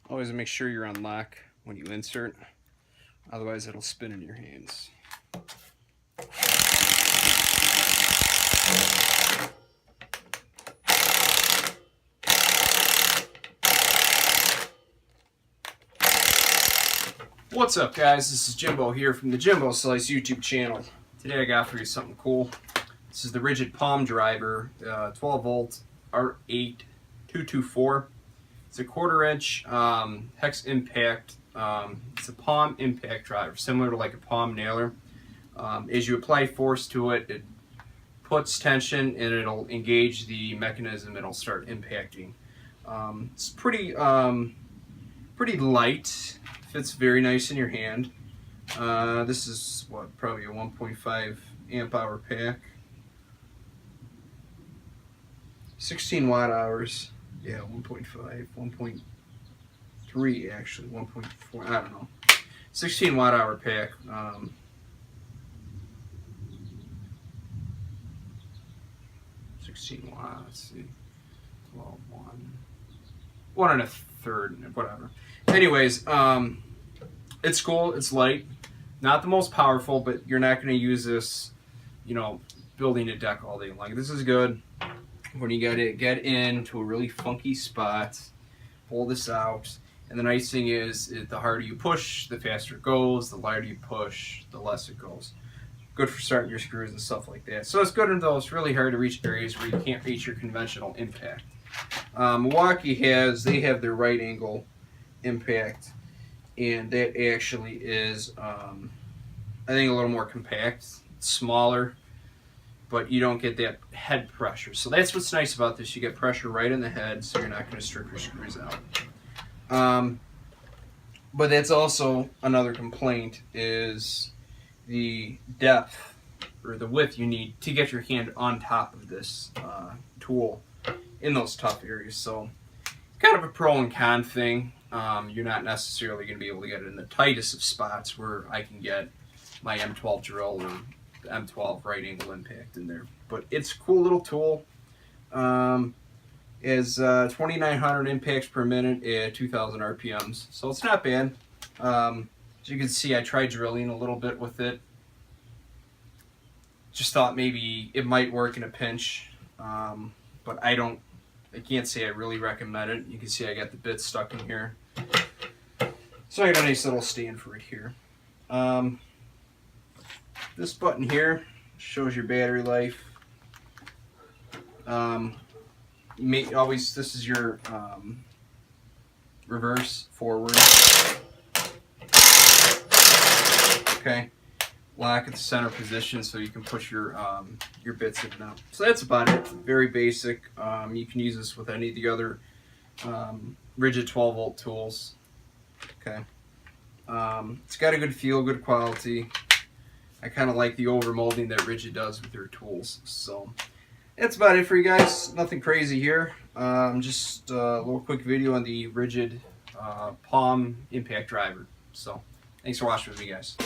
Always make sure you're on lock when you insert, otherwise it'll spin in your hands. What's up, guys? This is Jimbo here from the Jimbo Slice YouTube channel. Today I got for you something cool. This is the Ridgid palm driver, 12 volt R8224. It's a 1/4 inch hex impact. It's a palm impact driver, similar to like a palm nailer. As you apply force to it, it puts tension and it'll engage the mechanism. It'll start impacting. It's pretty light. Fits very nice in your hand. This is what, probably a 1.5 amp hour pack. 16 watt hours. Yeah, 1.5, 1.3 actually, 1.4, I don't know. 16 watt hour pack. 16 watts, let's see. 12, 1 1/3, whatever. Anyways, it's cool, it's light. Not the most powerful, but you're not going to use this, you know, building a deck all day long. This is good when you got to get into a really funky spot, pull this out, and the nice thing is the harder you push, the faster it goes, the lighter you push, the less it goes. Good for starting your screws and stuff like that. So it's good in those really hard to reach areas where you can't reach your conventional impact. Milwaukee they have their right angle impact, and that actually is I think a little more compact, smaller, but you don't get that head pressure. So that's what's nice about this. You get pressure right in the head, so you're not going to strip your screws out. But that's also another complaint, is the depth or the width you need to get your hand on top of this tool in those tough areas. So kind of a pro and con thing. You're not necessarily going to be able to get it in the tightest of spots where I can get my M12 drill or the M12 right angle impact in there. But it's a cool little tool. Is 2,900 impacts per minute at 2,000 RPMs, so it's not bad. As you can see, I tried drilling a little bit with it. Just thought maybe it might work in a pinch, but I can't say I really recommend it. You can see I got the bit stuck in here. So I got a nice little stand for it here. This button here shows your battery life. This is your reverse, forward. Okay. Lock at the center position so you can push your bits in and out. So that's about it. Very basic. You can use this with any of the other Ridgid 12 volt tools. Okay. It's got a good feel, good quality. I kind of like the over molding that Ridgid does with their tools. So that's about it for you guys. Nothing crazy here. Just a little quick video on the Ridgid palm impact driver. So thanks for watching with me, guys.